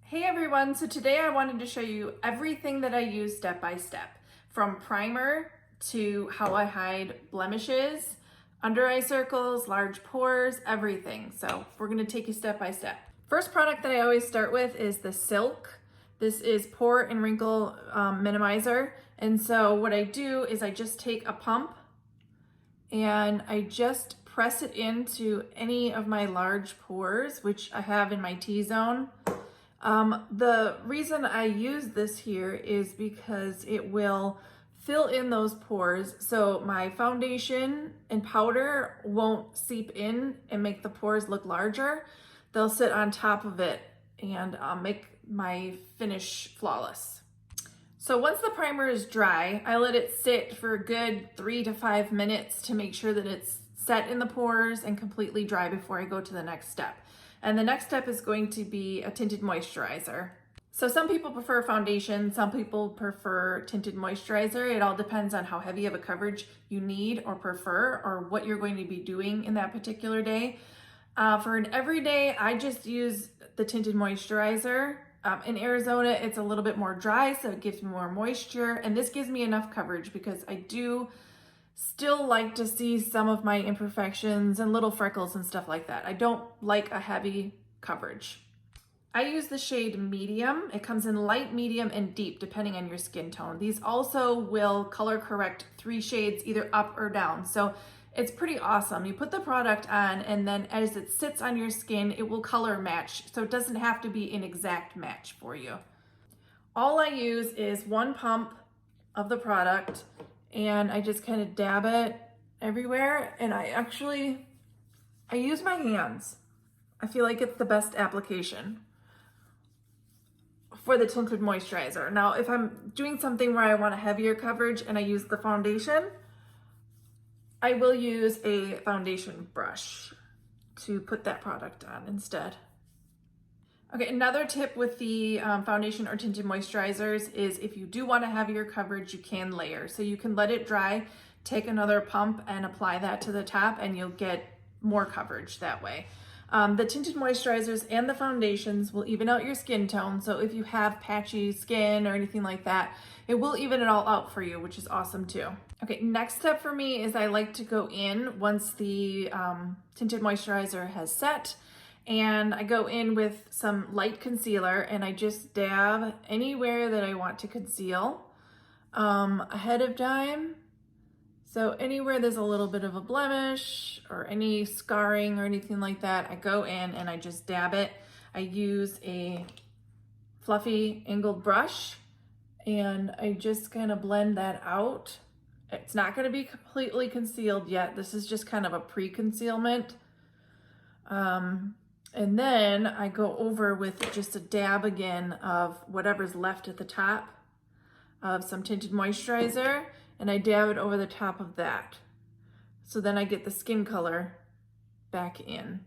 Hey everyone, so today I wanted to show you everything that I use step by step, from primer to how I hide blemishes, under eye circles, large pores, everything. So we're gonna take you step by step. First product that I always start with is the Silk. This is pore and wrinkle minimizer. And so what I do is I just take a pump and I just press it into any of my large pores, which I have in my T-zone. The reason I use this here is because it will fill in those pores so my foundation and powder won't seep in and make the pores look larger. They'll sit on top of it and make my finish flawless. So once the primer is dry, I let it sit for a good 3 to 5 minutes to make sure that it's set in the pores and completely dry before I go to the next step. And the next step is going to be a tinted moisturizer. So some people prefer foundation, some people prefer tinted moisturizer. It all depends on how heavy of a coverage you need or prefer, or what you're going to be doing in that particular day. For an everyday, I just use the tinted moisturizer. In Arizona, it's a little bit more dry, so it gives me more moisture, and this gives me enough coverage because I do still like to see some of my imperfections and little freckles and stuff like that. I don't like a heavy coverage. I use the shade medium. It comes in light, medium, and deep depending on your skin tone. These also will color correct 3 shades either up or down. So it's pretty awesome. You put the product on and then as it sits on your skin, it will color match. So it doesn't have to be an exact match for you. All I use is 1 pump of the product and I just kind of dab it everywhere, and I use my hands. I feel like it's the best application for the tinted moisturizer. Now, if I'm doing something where I want a heavier coverage and I use the foundation, I will use a foundation brush to put that product on instead. Okay, another tip with the foundation or tinted moisturizers is if you do want to have your coverage, you can layer. So you can let it dry, take another pump and apply that to the top and you'll get more coverage that way. The tinted moisturizers and the foundations will even out your skin tone. So if you have patchy skin or anything like that, it will even it all out for you, which is awesome too. Okay, next step for me is I like to go in once the tinted moisturizer has set, and I go in with some light concealer and I just dab anywhere that I want to conceal ahead of time. So anywhere there's a little bit of a blemish or any scarring or anything like that, I go in and I just dab it. I use a fluffy angled brush and I just kind of blend that out. It's not going to be completely concealed yet. This is just kind of a pre-concealment. And then I go over with just a dab again of whatever's left at the top of some tinted moisturizer, and I dab it over the top of that. So then I get the skin color back in.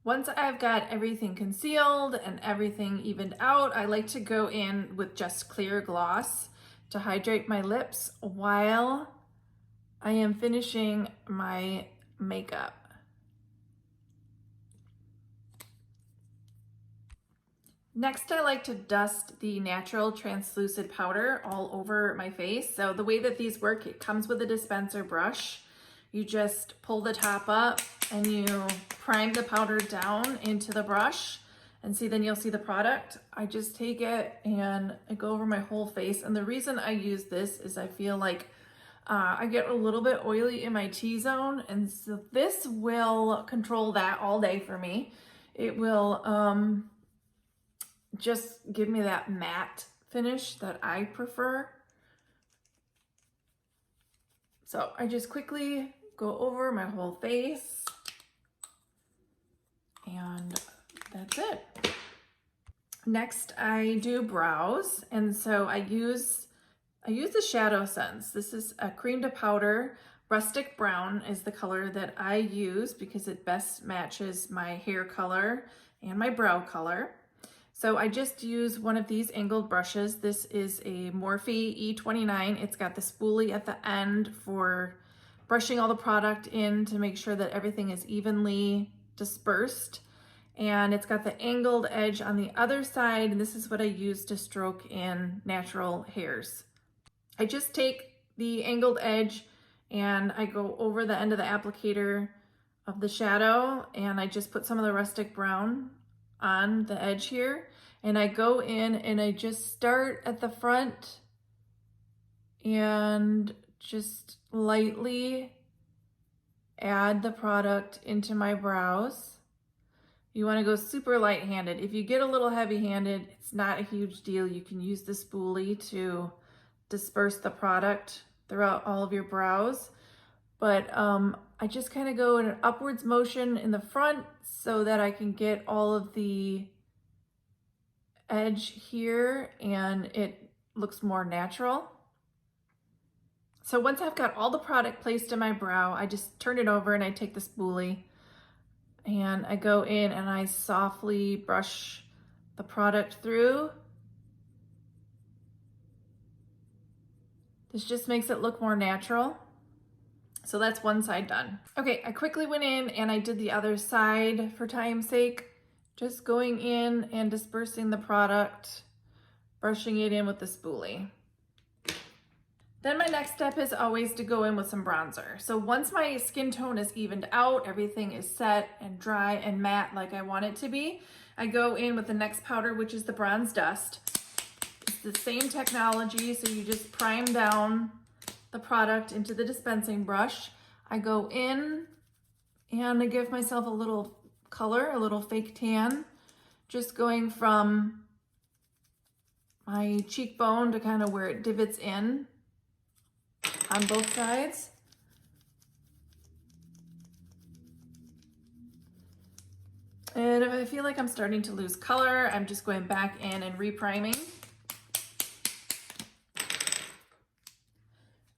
Once I've got everything concealed and everything evened out, I like to go in with just clear gloss to hydrate my lips while I am finishing my makeup. Next, I like to dust the natural translucent powder all over my face. So the way that these work, it comes with a dispenser brush. You just pull the top up and you prime the powder down into the brush, and see, then you'll see the product. I just take it and I go over my whole face. And the reason I use this is I feel like I get a little bit oily in my T-zone, and so this will control that all day for me. It will just give me that matte finish that I prefer. So I just quickly go over my whole face and that's it. Next, I do brows, and so I use the Shadow Sense. This is a cream to powder. Rustic brown is the color that I use because it best matches my hair color and my brow color. So I just use one of these angled brushes. This is a Morphe E29. It's got the spoolie at the end for brushing all the product in to make sure that everything is evenly dispersed. and it's got the angled edge on the other side, and this is what I use to stroke in natural hairs. I just take the angled edge and I go over the end of the applicator of the shadow, and I just put some of the rustic brown on the edge here, and I go in and I just start at the front and just lightly add the product into my brows. You want to go super light-handed. If you get a little heavy-handed, it's not a huge deal. You can use the spoolie to disperse the product throughout all of your brows. But I just kind of go in an upwards motion in the front so that I can get all of the edge here and it looks more natural. So once I've got all the product placed in my brow, I just turn it over and I take the spoolie and I go in and I softly brush the product through. This just makes it look more natural. So that's one side done. Okay, I quickly went in and I did the other side for time's sake. Just going in and dispersing the product, brushing it in with the spoolie. Then my next step is always to go in with some bronzer. So once my skin tone is evened out, everything is set and dry and matte like I want it to be, I go in with the next powder, which is the Bronze Dust. It's the same technology, so you just prime down the product into the dispensing brush. I go in and I give myself a little color, a little fake tan, just going from my cheekbone to kind of where it divots in on both sides. And if I feel like I'm starting to lose color, I'm just going back in and repriming.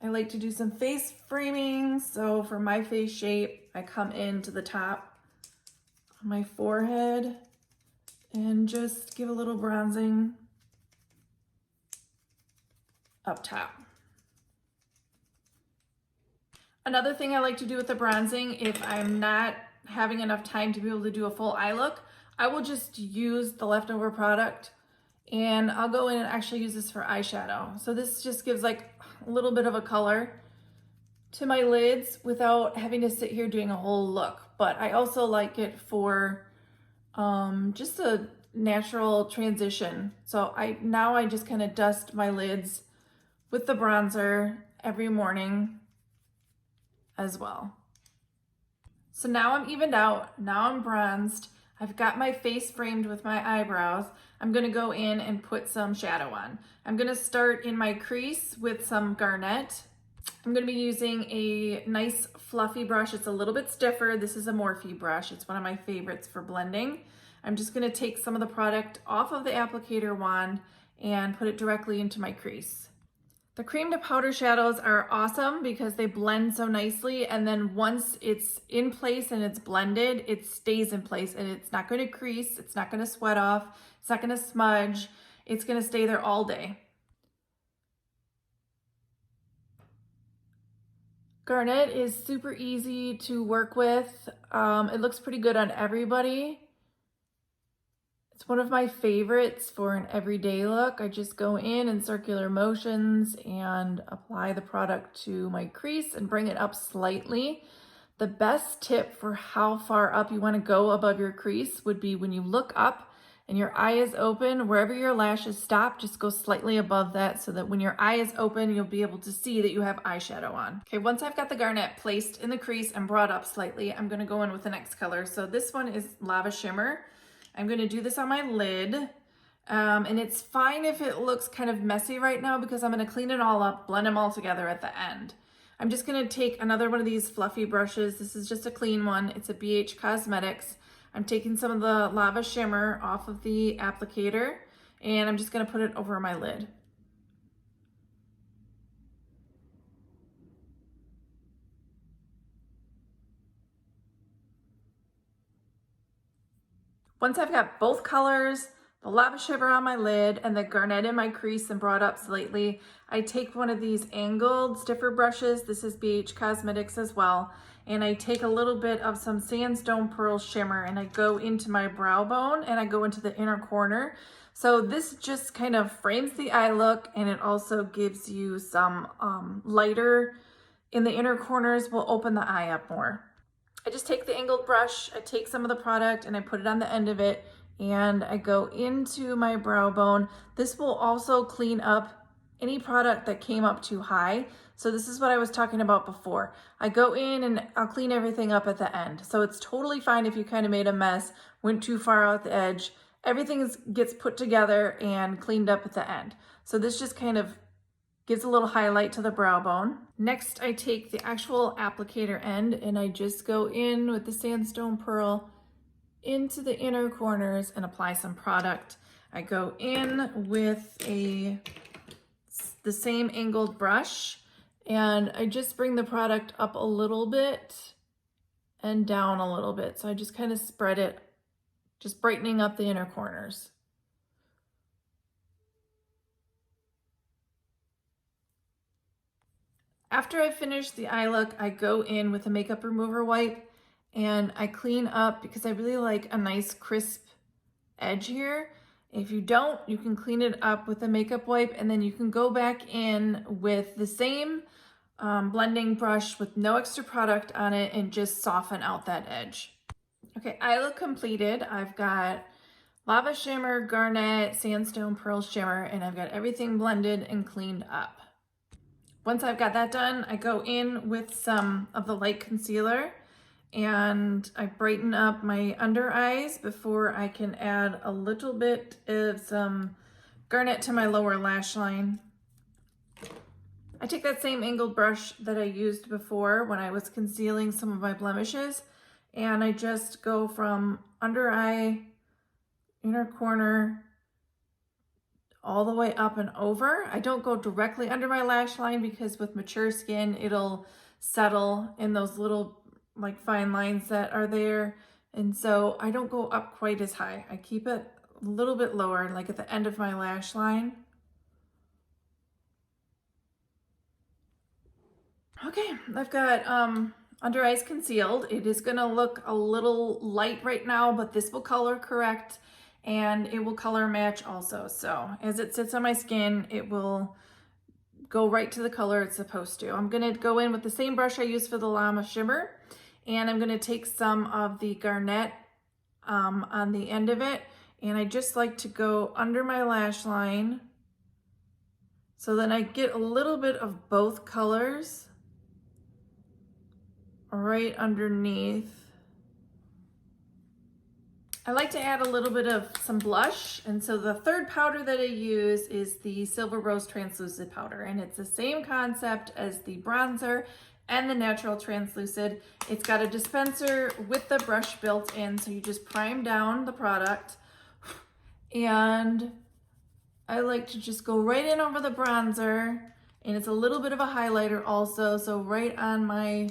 I like to do some face framing. So for my face shape, I come into the top of my forehead and just give a little bronzing up top. Another thing I like to do with the bronzing, if I'm not having enough time to be able to do a full eye look, I will just use the leftover product and I'll go in and actually use this for eyeshadow. So this just gives like a little bit of a color to my lids without having to sit here doing a whole look. But I also like it for just a natural transition. So now I just kind of dust my lids with the bronzer every morning as well. So now I'm evened out, now I'm bronzed, I've got my face framed with my eyebrows. I'm gonna go in and put some shadow on. I'm gonna start in my crease with some Garnet. I'm gonna be using a nice fluffy brush. It's a little bit stiffer. This is a Morphe brush. It's one of my favorites for blending. I'm just gonna take some of the product off of the applicator wand and put it directly into my crease. The cream to powder shadows are awesome because they blend so nicely, and then once it's in place and it's blended, it stays in place and it's not going to crease, it's not going to sweat off, it's not going to smudge, it's going to stay there all day. Garnet is super easy to work with. It looks pretty good on everybody. It's one of my favorites for an everyday look. I just go in circular motions and apply the product to my crease and bring it up slightly. The best tip for how far up you want to go above your crease would be when you look up and your eye is open, wherever your lashes stop, just go slightly above that so that when your eye is open, you'll be able to see that you have eyeshadow on. Okay, once I've got the Garnet placed in the crease and brought up slightly, I'm gonna go in with the next color. So this one is Lava Shimmer. I'm gonna do this on my lid, and it's fine if it looks kind of messy right now because I'm gonna clean it all up, blend them all together at the end. I'm just gonna take another one of these fluffy brushes. This is just a clean one. It's a BH Cosmetics. I'm taking some of the Lava Shimmer off of the applicator, and I'm just gonna put it over my lid. Once I've got both colors the lava shimmer on my lid and the garnet in my crease and brought up slightly, I take one of these angled stiffer brushes. This is BH Cosmetics as well. And I take a little bit of some Sandstone Pearl Shimmer and I go into my brow bone and I go into the inner corner. So this just kind of frames the eye look, and it also gives you some lighter in the inner corners, will open the eye up more. I just take the angled brush, I take some of the product and I put it on the end of it and I go into my brow bone. This will also clean up any product that came up too high. So this is what I was talking about before. I go in and I'll clean everything up at the end. So it's totally fine if you kind of made a mess, went too far out the edge. Everything gets put together and cleaned up at the end. So this just kind of gives a little highlight to the brow bone. Next, I take the actual applicator end and I just go in with the Sandstone Pearl into the inner corners and apply some product. I go in with the same angled brush and I just bring the product up a little bit and down a little bit. So I just kind of spread it, just brightening up the inner corners. After I finish the eye look, I go in with a makeup remover wipe and I clean up because I really like a nice crisp edge here. If you don't, you can clean it up with a makeup wipe and then you can go back in with the same blending brush with no extra product on it and just soften out that edge. Okay, eye look completed. I've got lava shimmer, garnet, sandstone pearl shimmer, and I've got everything blended and cleaned up. Once I've got that done, I go in with some of the light concealer and I brighten up my under eyes before I can add a little bit of some garnet to my lower lash line. I take that same angled brush that I used before when I was concealing some of my blemishes and I just go from under eye, inner corner, all the way up and over. I don't go directly under my lash line because with mature skin, it'll settle in those little like fine lines that are there. And so I don't go up quite as high. I keep it a little bit lower, like at the end of my lash line. Okay, I've got under eyes concealed. It is gonna look a little light right now, but this will color correct and it will color match also. So as it sits on my skin, it will go right to the color it's supposed to. I'm gonna go in with the same brush I used for the Llama Shimmer, and I'm gonna take some of the garnet on the end of it, and I just like to go under my lash line so then I get a little bit of both colors right underneath. I like to add a little bit of some blush, and so the third powder that I use is the Silver Rose Translucid Powder, and it's the same concept as the bronzer and the Natural Translucid. It's got a dispenser with the brush built in, so you just prime down the product, and I like to just go right in over the bronzer, and it's a little bit of a highlighter also, so right on my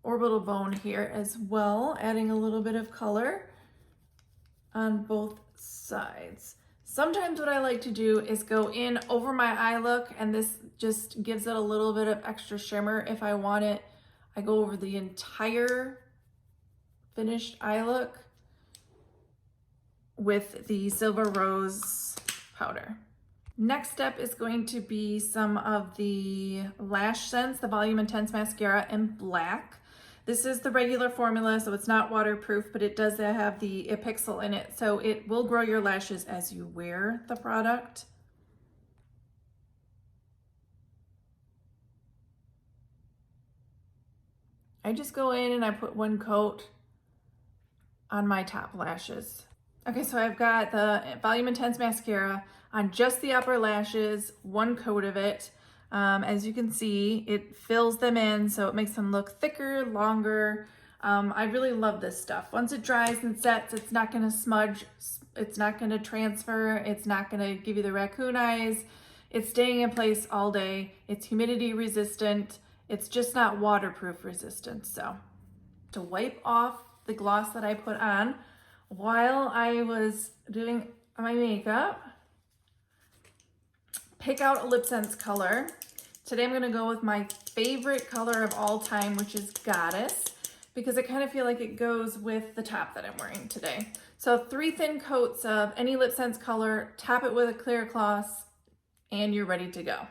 orbital bone here as well, adding a little bit of color on both sides. Sometimes what I like to do is go in over my eye look, and this just gives it a little bit of extra shimmer if I want it. I go over the entire finished eye look with the Silver Rose powder. Next step is going to be some of the Lash Sense, the Volume Intense Mascara in black. This is the regular formula, so it's not waterproof, but it does have the Pixel in it, so it will grow your lashes as you wear the product. I just go in and I put one coat on my top lashes. Okay, so I've got the Volume Intense Mascara on just the upper lashes, one coat of it. As you can see, it fills them in, so it makes them look thicker, longer. I really love this stuff. Once it dries and sets, it's not gonna smudge, it's not gonna transfer, it's not gonna give you the raccoon eyes. It's staying in place all day. It's humidity resistant. It's just not waterproof resistant. So to wipe off the gloss that I put on, while I was doing my makeup, pick out a lip sense color. Today I'm gonna go with my favorite color of all time, which is Goddess, because I kind of feel like it goes with the top that I'm wearing today. So 3 thin coats of any lip sense color, tap it with a clear cloth, and you're ready to go.